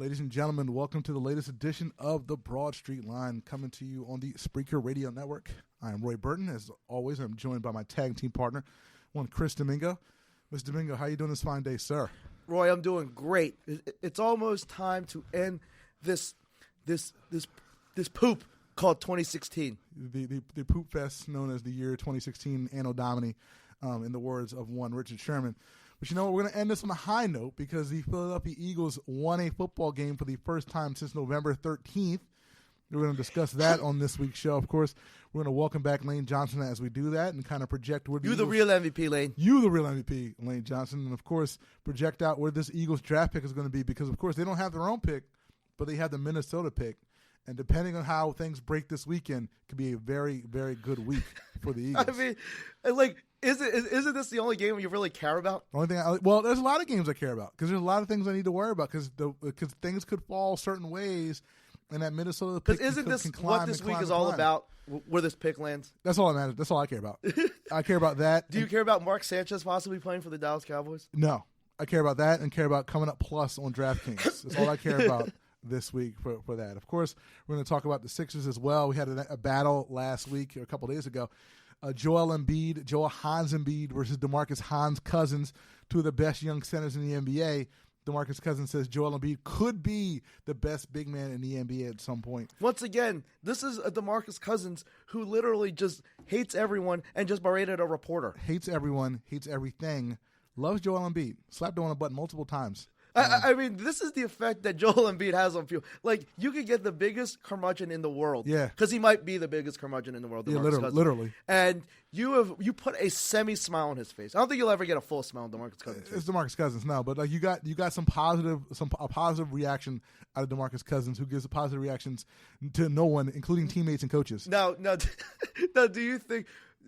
Ladies and gentlemen, welcome to the latest edition of the Broad Street Line, coming to you on the Spreaker Radio Network. I am Roy Burton. As always, I'm joined by my tag team partner, one Chris Domingo. Mr. Domingo, how are you doing this fine day, sir? Roy, I'm doing great. It's almost time to end this poop called 2016. The poop fest known as the year 2016 Anno Domini, in the words of one Richard Sherman. But you know what? We're going to end this on a high note because the Philadelphia Eagles won a football game for the first time since November 13th. We're going to discuss that on this week's show. Of course, we're going to welcome back Lane Johnson as we do that and kind of project where the real MVP, Lane. You the real MVP, Lane Johnson. And, of course, project out where this Eagles draft pick is going to be because, of course, they don't have their own pick, but they have the Minnesota pick. And depending on how things break this weekend, it could be a very, very good week for the Eagles. I mean, isn't this the only game you really care about? The only thing, well, there's a lot of games I care about because there's a lot of things I need to worry about because things could fall certain ways, and that Minnesota pick isn't this what this week is all about? Where this pick lands? That's all that matters. That's all I care about. I care about that. Do you care about Mark Sanchez possibly playing for the Dallas Cowboys? No, I care about that and care about coming up plus on DraftKings. That's all I care about this week for that. Of course, we're going to talk about the Sixers as well. We had a battle last week or a couple days ago. Joel Hans Embiid versus DeMarcus Hans Cousins, two of the best young centers in the NBA. DeMarcus Cousins says Joel Embiid could be the best big man in the NBA at some point. Once again, this is a DeMarcus Cousins who literally just hates everyone and just berated a reporter. Hates everyone, hates everything, loves Joel Embiid. Slapped him on the butt multiple times. I mean, this is the effect that Joel Embiid has on people. Like, you could get the biggest curmudgeon in the world. Yeah. Because he might be the biggest curmudgeon in the world. Yeah, literally. And you put a semi-smile on his face. I don't think you'll ever get a full smile on DeMarcus Cousins' face. It's DeMarcus Cousins, no. But like you got some positive reaction out of DeMarcus Cousins, who gives positive reactions to no one, including teammates and coaches. Now, do you think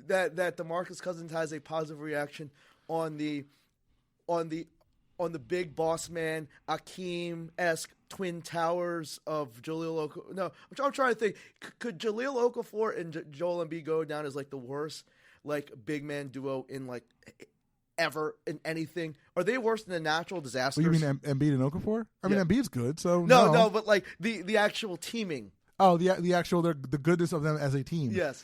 that DeMarcus Cousins has a positive reaction on the big boss man, Akeem-esque twin towers of Jahlil Okafor? No, I'm trying to think. Could Jahlil Okafor and Joel Embiid go down as like the worst big man duo in ever in anything? Are they worse than the natural disasters? Well, you mean Embiid and Okafor? I mean, Embiid's good, so no, but the actual teaming. Oh, the actual the goodness of them as a team. Yes.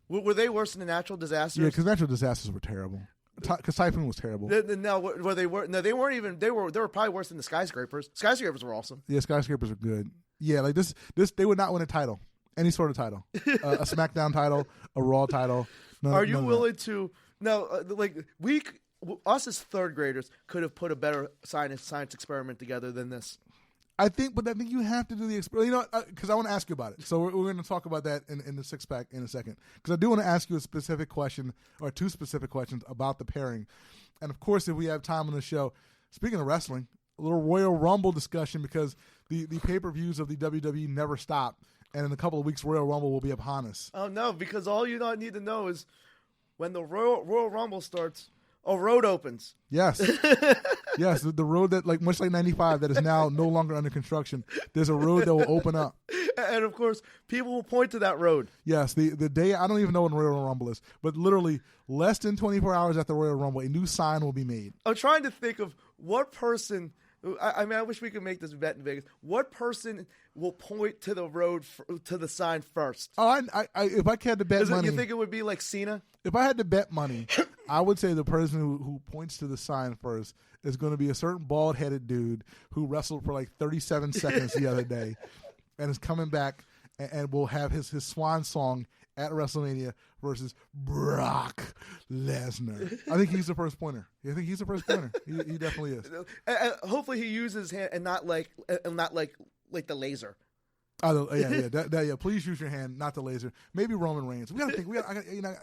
Were they worse than the natural disasters? Yeah, because natural disasters were terrible. Because Typhoon was terrible. No, where they were? No, they weren't even. They were probably worse than the Skyscrapers. Skyscrapers were awesome. Yeah, Skyscrapers were good. Yeah, like this they would not win a title, any sort of title, a SmackDown title, a Raw title. Are you willing to? No, us as third graders could have put a better science experiment together than this. I think you have to do the experiment. Because I want to ask you about it. So we're going to talk about that in the six pack in a second. Because I do want to ask you a specific question or two specific questions about the pairing. And of course, if we have time on the show, speaking of wrestling, a little Royal Rumble discussion because the pay-per-views of the WWE never stop. And in a couple of weeks, Royal Rumble will be upon us. Oh no! Because all you need to know is when the Royal Rumble starts, a road opens. Yes. Yes, the road that, much like 95, that is now no longer under construction, there's a road that will open up. And, of course, people will point to that road. Yes, the day, I don't even know when Royal Rumble is, but literally less than 24 hours after Royal Rumble, a new sign will be made. I'm trying to think of what person, I wish we could make this bet in Vegas, what person will point to the road, to the sign first? Oh, if I had to bet money. You think it would be like Cena? If I had to bet money, I would say the person who points to the sign first is going to be a certain bald-headed dude who wrestled for 37 seconds the other day and is coming back and will have his swan song at WrestleMania versus Brock Lesnar. I think he's the first pointer. I think he's the first pointer. He definitely is. Hopefully he uses his hand and not like the laser. Oh yeah. Please use your hand, not the laser. Maybe Roman Reigns. We got to think. I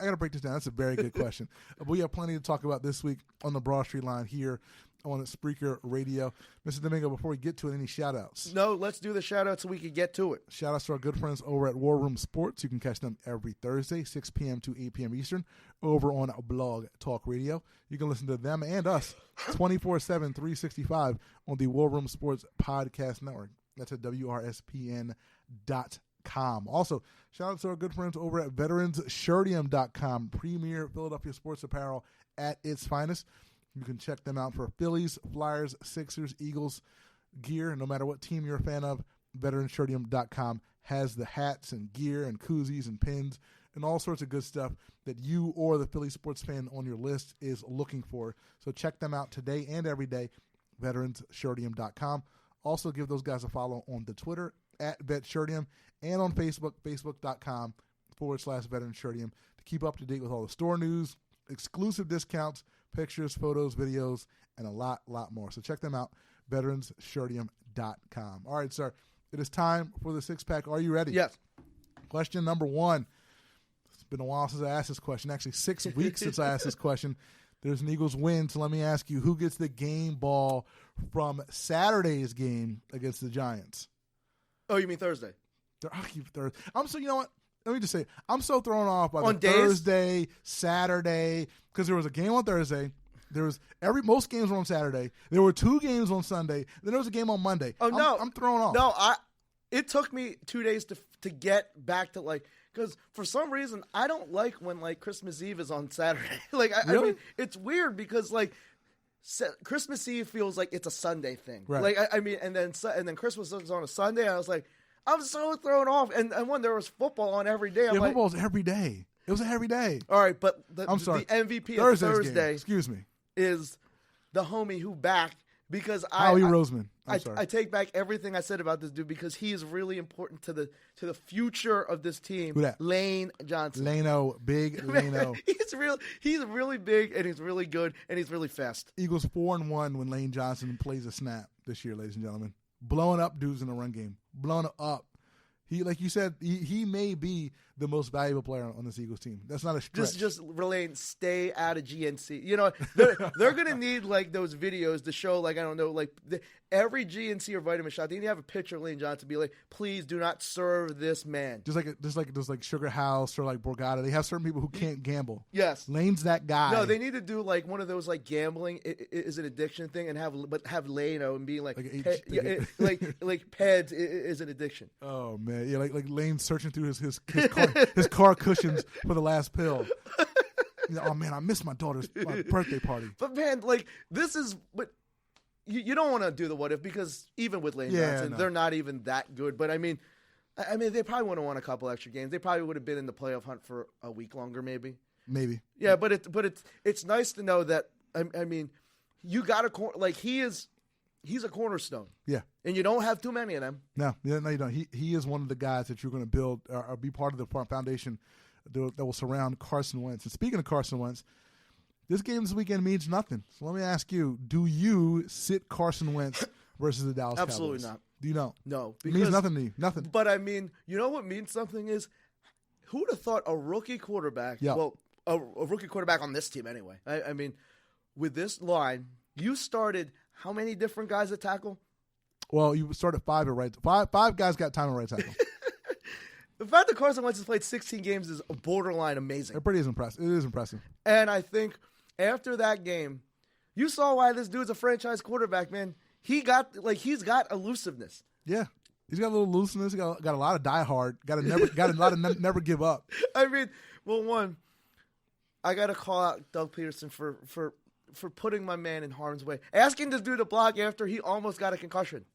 got to break this down. That's a very good question. But we have plenty to talk about this week on the Broad Street Line here on Spreaker Radio. Mr. Domingo, before we get to it, any shout-outs? No, let's do the shout-outs so we can get to it. Shout-outs to our good friends over at War Room Sports. You can catch them every Thursday, 6 p.m. to 8 p.m. Eastern, over on Blog Talk Radio. You can listen to them and us 24/7, 365 on the War Room Sports Podcast Network. That's at WRSPN.com. Also, shout out to our good friends over at VeteransShirtium.com, premier Philadelphia sports apparel at its finest. You can check them out for Phillies, Flyers, Sixers, Eagles, gear, no matter what team you're a fan of, VeteranShirtium.com has the hats and gear and koozies and pins and all sorts of good stuff that you or the Philly sports fan on your list is looking for. So check them out today and every day, VeteransShirtium.com. Also give those guys a follow on the Twitter at VetShirtium and on Facebook, Facebook.com/VeteranShirtium to keep up to date with all the store news, exclusive discounts, pictures, photos, videos, and a lot more. So check them out, VeteransShirtium.com. All right, sir. It is time for the six-pack. Are you ready? Yes. Question number 1. It's been a while since I asked this question. Actually, 6 weeks since I asked this question. There's an Eagles win, so let me ask you, who gets the game ball from Saturday's game against the Giants? Oh, you mean Thursday? I'm so, you know what? Let me just say, I'm so thrown off by On the days? Thursday, Saturday, because there was a game on Thursday. There was most games were on Saturday. There were 2 games on Sunday. Then there was a game on Monday. Oh, no. I'm thrown off. No, it took me 2 days to get back to, like, because for some reason I don't like when, like, Christmas Eve is on Saturday. Like, I Really? mean, it's weird because, like, Christmas Eve feels like it's a Sunday thing. Right. Like, I mean, and then Christmas is on a Sunday. And I was like, I'm so thrown off. And when there was football on every day, I'm Yeah, like, football's every day. It was every day. all right, but I'm sorry. the MVP Thursday's of game. Thursday Excuse me. is the homie who backed because Howie Roseman. I'm sorry. I take back everything I said about this dude because he is really important to the future of this team. Who that? Lane Johnson. Lano, big Lano. He's really big and he's really good and he's really fast. Eagles 4-1 when Lane Johnson plays a snap this year, ladies and gentlemen. Blowing up dudes in the run game. Blowing up. He, like you said, he may be the most valuable player on this Eagles team. That's not a stretch. Just Lane, stay out of GNC. You know, they're gonna need like those videos to show, like, I don't know, like every GNC or vitamin shot. They need to have a picture of Lane Johnson, be like, please do not serve this man. Just like Sugar House or like Borgata. They have certain people who can't gamble. Yes. Lane's that guy. No, they need to do like one of those like gambling is an addiction thing and have Lano and being like like Peds is an addiction. Oh man, yeah, like Lane searching through his car cushions for the last pill. You know, oh man, I missed my daughter's birthday party. But man, like this is but. You don't want to do the what if because even with Lane Johnson, they're not even that good. But I mean, they probably would have won a couple extra games. They probably would have been in the playoff hunt for a week longer, maybe. Yeah, but it's nice to know that. I mean, you got he's a cornerstone. Yeah, and you don't have too many of them. No, you don't. He is one of the guys that you're going to build or be part of the foundation that will surround Carson Wentz. And speaking of Carson Wentz. This game this weekend means nothing. So let me ask you, do you sit Carson Wentz versus the Dallas Cowboys? Absolutely not. Do you know? No. It means nothing to you. Nothing. But, I mean, you know what means something is, who would have thought a rookie quarterback, well, a rookie quarterback on this team anyway. I mean, with this line, you started how many different guys at tackle? Well, you started 5 at right. Five guys got time at right tackle. The fact that Carson Wentz has played 16 games is borderline amazing. It is impressive. It is impressive. And I think after that game, you saw why this dude's a franchise quarterback, man. He's got elusiveness. Yeah. He's got a little looseness. He got a lot of die hard. Got a lot of never give up. I mean, well, one, I got to call out Doug Peterson for putting my man in harm's way. Asking this dude to block after he almost got a concussion.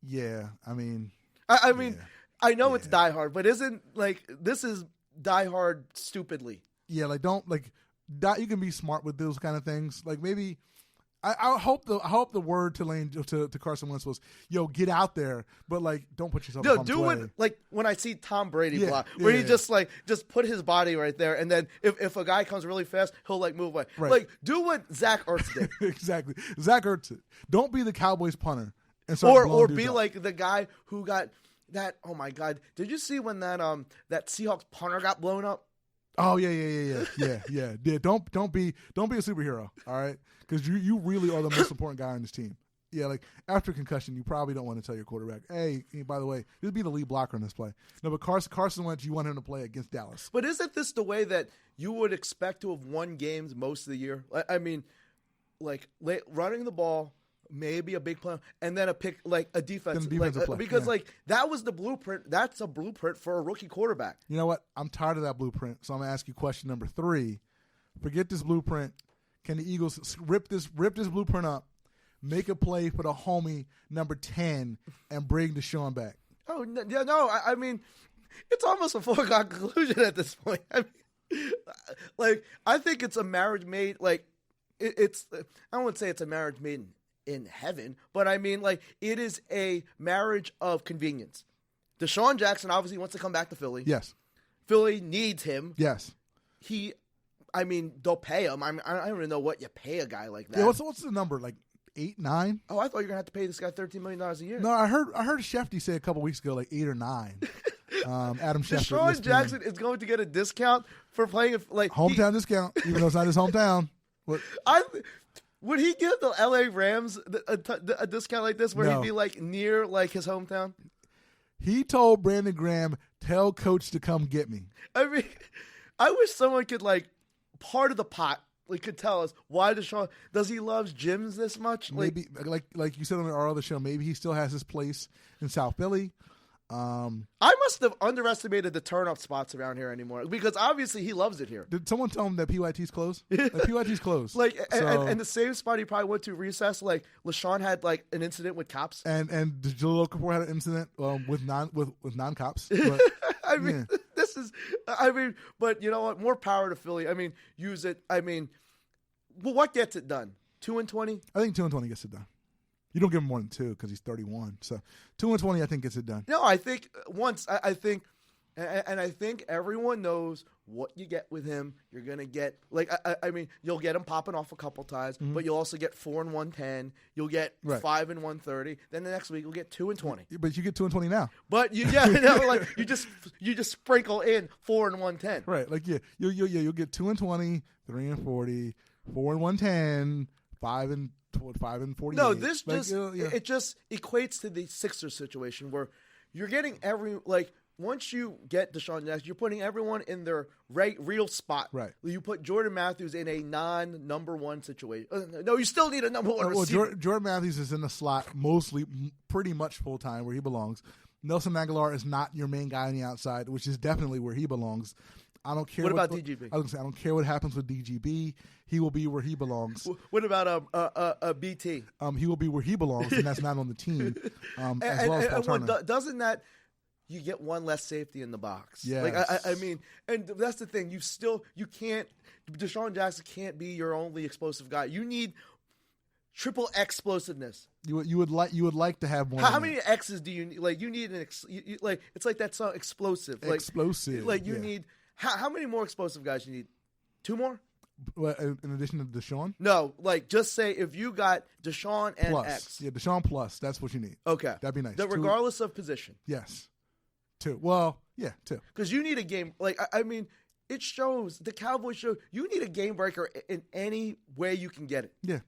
Yeah, I mean. I mean, I know it's die hard, but isn't, like, this is die hard stupidly. Yeah, like, don't, like, you can be smart with those kind of things. Like, maybe. I hope the word to Carson Wentz was, yo, get out there, but like don't put yourself. Yo, do it like when I see Tom Brady block, where he just put his body right there, and then if a guy comes really fast, he'll like move away. Right. Like do what Zach Ertz did. Exactly, Zach Ertz. Don't be the Cowboys punter, and or be like the guy who got that. Oh my God, did you see when that Seahawks punter got blown up? Oh yeah. Don't be a superhero, all right? Because you really are the most important guy on this team. Yeah, like after concussion, you probably don't want to tell your quarterback, hey, by the way, just be the lead blocker in this play. No, but Carson Wentz, you want him to play against Dallas. But isn't this the way that you would expect to have won games most of the year? I mean, like running the ball. Maybe a big play, and then a pick, like a defensive play. Because that was the blueprint. That's a blueprint for a rookie quarterback. You know what? I'm tired of that blueprint. So I'm gonna ask you question number 3. Forget this blueprint. Can the Eagles rip this blueprint up? make a play for the homie number 10 and bring Deshaun back. Oh, no, I mean, it's almost a foregone conclusion at this point. I mean, like, I think it's a marriage made, like, it's, I wouldn't say it's a marriage made in heaven, but I mean, like, it is a marriage of convenience. Deshaun Jackson obviously wants to come back to Philly. Yes. Philly needs him. Yes. I mean, they'll pay him. I don't even know what you pay a guy like that. Yeah, what's the number? Like 8, 9? Oh, I thought you were gonna have to pay this guy $13 million a year. No, I heard Shefty say a couple weeks ago like 8 or 9. Adam Schefter. Deshaun Jackson is going to get a discount for playing like hometown discount, even though it's not his hometown. What? Would he give the LA Rams a discount like this, where No. he'd be like near like his hometown? He told Brandon Graham, "Tell coach to come get me." I mean, I wish someone could like part of the pot. Like, could tell us why Deshaun does he loves gyms this much? Maybe like you said on our other show, maybe he still has his place in South Philly. I must have underestimated the turn-up spots around here anymore, because obviously he loves it here. Did someone tell him that PYT's closed? Like, PYT's closed. Like, and the same spot he probably went to recess. Like, LaShawn had like an incident with cops, and Jaleel Okafor had an incident with non cops. I mean, this is. I mean, but you know what? More power to Philly. I mean, use it. I mean, well, what gets it done? 2-20. I think 2-20 gets it done. You don't give him more than 2 because he's 31. So 2-20, I think, gets it done. No, I think once. I think, and I think everyone knows what you get with him. You're gonna get like I mean, you'll get him popping off a couple times, but you'll also get 4 and 110. You'll get 5 and 130. Then the next week you'll get 2 and 20. But you get 2 and 20 now. But like you just sprinkle in 4 and 110. Right, like you'll get 2 and 20, 3 and 40, 4 and 110, 5 and 48. No, this like, just it just equates to the Sixers situation where you're getting once you get Deshaun Jackson, you're putting everyone in their real spot. Right. You put Jordan Matthews in a non-number one situation. No, you still need a number one receiver. Jordan Matthews is in the slot pretty much full time where he belongs. Nelson Aguilar is not your main guy on the outside, which is definitely where he belongs. I don't care. What about DGB? I was gonna say, I don't care what happens with DGB. He will be where he belongs. What about BT? He will be where he belongs, and that's not on the team. As well as Paul Turner. Doesn't that you get one less safety in the box? Yeah. Like I mean, and that's the thing. You can't. Deshaun Jackson can't be your only explosive guy. You need triple explosiveness. You would like to have one. How many X's do you need? Like you need like it's like that song explosive. Like, explosive. Like you need. How many more explosive guys you need? 2 more? In addition to Deshaun? No, like just say if you got Deshaun and plus. X. Yeah, Deshaun plus. That's what you need. Okay. That'd be nice. Regardless of position. Yes. 2. Well, yeah, 2. Because you need a game. Like, I mean, it shows, the Cowboys show, you need a game breaker in any way you can get it. Yeah.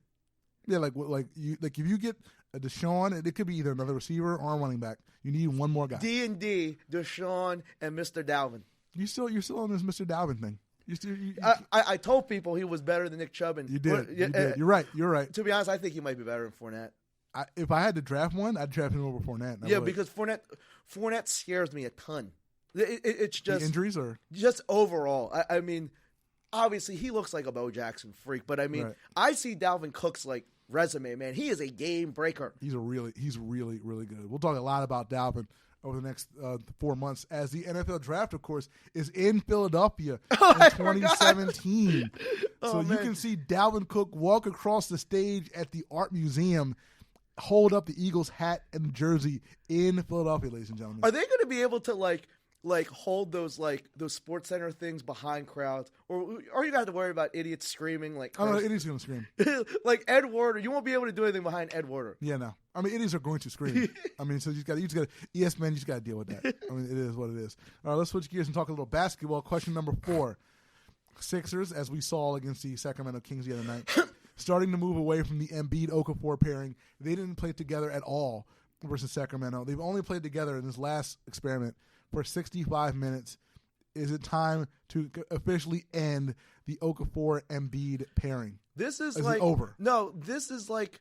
Yeah, like if you get a Deshaun, it could be either another receiver or a running back. You need one more guy. D&D, Deshaun, and Mr. Dalvin. You're still on this Mr. Dalvin thing. I told people he was better than Nick Chubb. And you did. You're right. To be honest, I think he might be better than Fournette. If I had to draft one, I'd draft him over Fournette. Yeah, because Fournette scares me a ton. It's just the injuries or just overall. I mean, obviously he looks like a Bo Jackson freak, but I mean, right. I see Dalvin Cook's like resume, man. He is a game breaker. He's really good. We'll talk a lot about Dalvin over the next 4 months as the NFL draft, of course, is in Philadelphia in 2017. So you can see Dalvin Cook walk across the stage at the Art Museum, hold up the Eagles hat and jersey in Philadelphia, ladies and gentlemen. Are they going to be able to like hold those Sports Center things behind crowds, or are you gonna have to worry about idiots screaming like? I don't know, idiots are gonna scream. Like Ed Warder, you won't be able to do anything behind Ed Warder. Yeah, no. I mean, idiots are going to scream. I mean, so you just got ESPN. You just got to deal with that. I mean, it is what it is. All right, let's switch gears and talk a little basketball. Question number 4: Sixers, as we saw against the Sacramento Kings the other night, starting to move away from the Embiid-Okafor pairing. They didn't play together at all versus Sacramento. They've only played together in this last experiment for 65 minutes. Is it time to officially end the Okafor-Embiid pairing? This is over. No, this is like